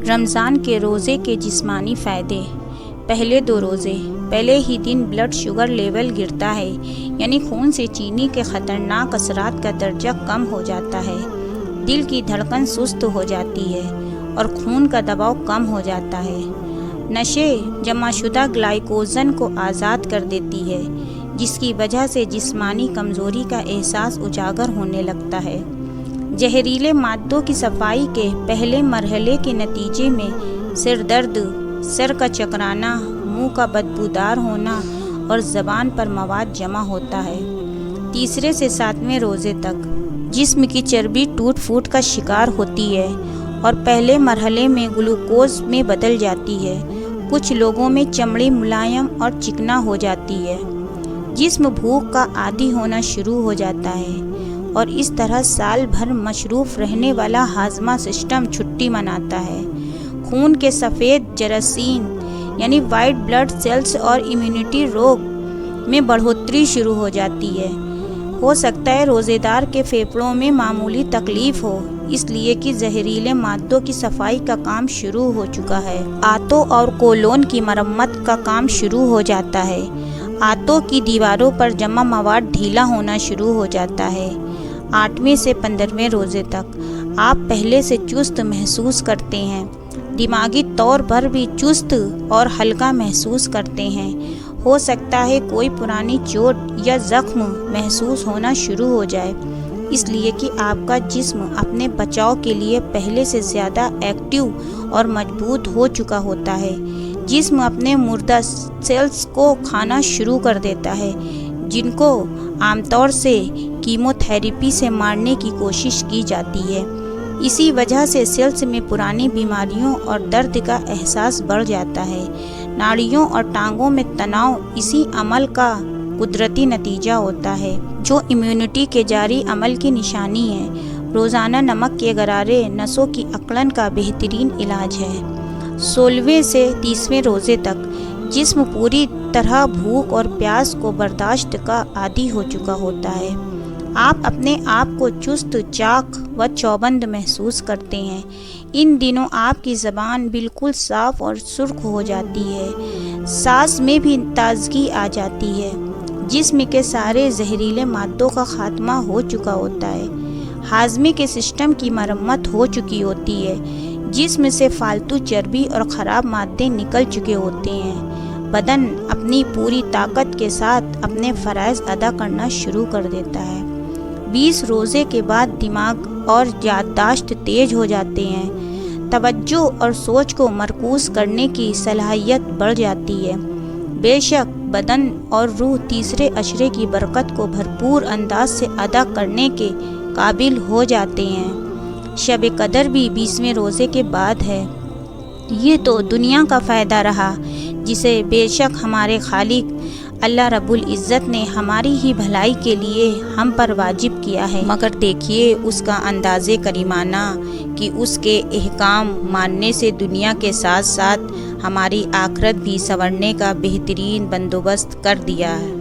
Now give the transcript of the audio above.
رمضان کے روزے کے جسمانی فائدے۔ پہلے 2 روزے۔ پہلے ہی دن بلڈ شوگر لیول گرتا ہے، یعنی خون سے چینی کے خطرناک اثرات کا درجہ کم ہو جاتا ہے، دل کی دھڑکن سست ہو جاتی ہے اور خون کا دباؤ کم ہو جاتا ہے۔ نشے جمع شدہ گلائکوجن کو آزاد کر دیتی ہے، جس کی وجہ سے جسمانی کمزوری کا احساس اجاگر ہونے لگتا ہے۔ زہریلے مادوں کی صفائی کے پہلے مرحلے کے نتیجے میں سر درد، سر کا چکرانا، منہ کا بدبودار ہونا اور زبان پر مواد جمع ہوتا ہے۔ 3 سے 7ویں روزے تک جسم کی چربی ٹوٹ پھوٹ کا شکار ہوتی ہے اور پہلے مرحلے میں گلوکوز میں بدل جاتی ہے۔ کچھ لوگوں میں چمڑی ملائم اور چکنا ہو جاتی ہے۔ جسم بھوک کا عادی ہونا شروع ہو جاتا ہے اور اس طرح سال بھر مصروف رہنے والا ہاضمہ سسٹم چھٹی مناتا ہے۔ خون کے سفید جراثیم یعنی وائٹ بلڈ سیلز اور امیونٹی روگ میں بڑھوتری شروع ہو جاتی ہے۔ ہو سکتا ہے روزے دار کے پھیپھڑوں میں معمولی تکلیف ہو، اس لیے کہ زہریلے مادوں کی صفائی کا کام شروع ہو چکا ہے۔ آنتوں اور کولون کی مرمت کا کام شروع ہو جاتا ہے۔ آنتوں کی دیواروں پر جمع مواد ڈھیلا ہونا شروع ہو جاتا ہے۔ 8ویں سے 15ویں روزے تک آپ پہلے سے چست محسوس کرتے ہیں، دماغی طور پر بھی چست اور ہلکا محسوس کرتے ہیں۔ ہو سکتا ہے کوئی پرانی چوٹ یا زخم محسوس ہونا شروع ہو جائے، اس لیے کہ آپ کا جسم اپنے بچاؤ کے لیے پہلے سے زیادہ ایکٹیو اور مضبوط ہو چکا ہوتا ہے۔ جسم اپنے مردہ سیلز کو کھانا شروع کر دیتا ہے، جن کو عام طور سے کیمو تھراپی سے مارنے کی کوشش کی جاتی ہے۔ اسی وجہ سے سیلز میں پرانی بیماریوں اور درد کا احساس بڑھ جاتا ہے۔ ناڑیوں اور ٹانگوں میں تناؤ اسی عمل کا قدرتی نتیجہ ہوتا ہے، جو امیونٹی کے جاری عمل کی نشانی ہے۔ روزانہ نمک کے غرارے نسوں کی اکڑن کا بہترین علاج ہے۔ 16ویں سے 30ویں روزے تک جسم پوری طرح بھوک اور پیاس کو برداشت کا عادی ہو چکا ہوتا ہے۔ آپ اپنے آپ کو چست، چاق و چوبند محسوس کرتے ہیں۔ ان دنوں آپ کی زبان بالکل صاف اور سرخ ہو جاتی ہے، سانس میں بھی تازگی آ جاتی ہے۔ جسم کے سارے زہریلے مادوں کا خاتمہ ہو چکا ہوتا ہے۔ ہاضمے کے سسٹم کی مرمت ہو چکی ہوتی ہے۔ جسم سے فالتو چربی اور خراب مادے نکل چکے ہوتے ہیں۔ بدن اپنی پوری طاقت کے ساتھ اپنے فرائض ادا کرنا شروع کر دیتا ہے۔ 20 روزے کے بعد دماغ اور یادداشت تیز ہو جاتے ہیں۔ توجہ اور سوچ کو مرکوز کرنے کی صلاحیت بڑھ جاتی ہے۔ بے شک بدن اور روح تیسرے عشرے کی برکت کو بھرپور انداز سے ادا کرنے کے قابل ہو جاتے ہیں۔ شب قدر بھی 20ویں روزے کے بعد ہے۔ یہ تو دنیا کا فائدہ رہا، جسے بے شک ہمارے خالق اللہ رب العزت نے ہماری ہی بھلائی کے لیے ہم پر واجب کیا ہے، مگر دیکھیے اس کا انداز کریمانہ کہ اس کے احکام ماننے سے دنیا کے ساتھ ساتھ ہماری آخرت بھی سنورنے کا بہترین بندوبست کر دیا ہے۔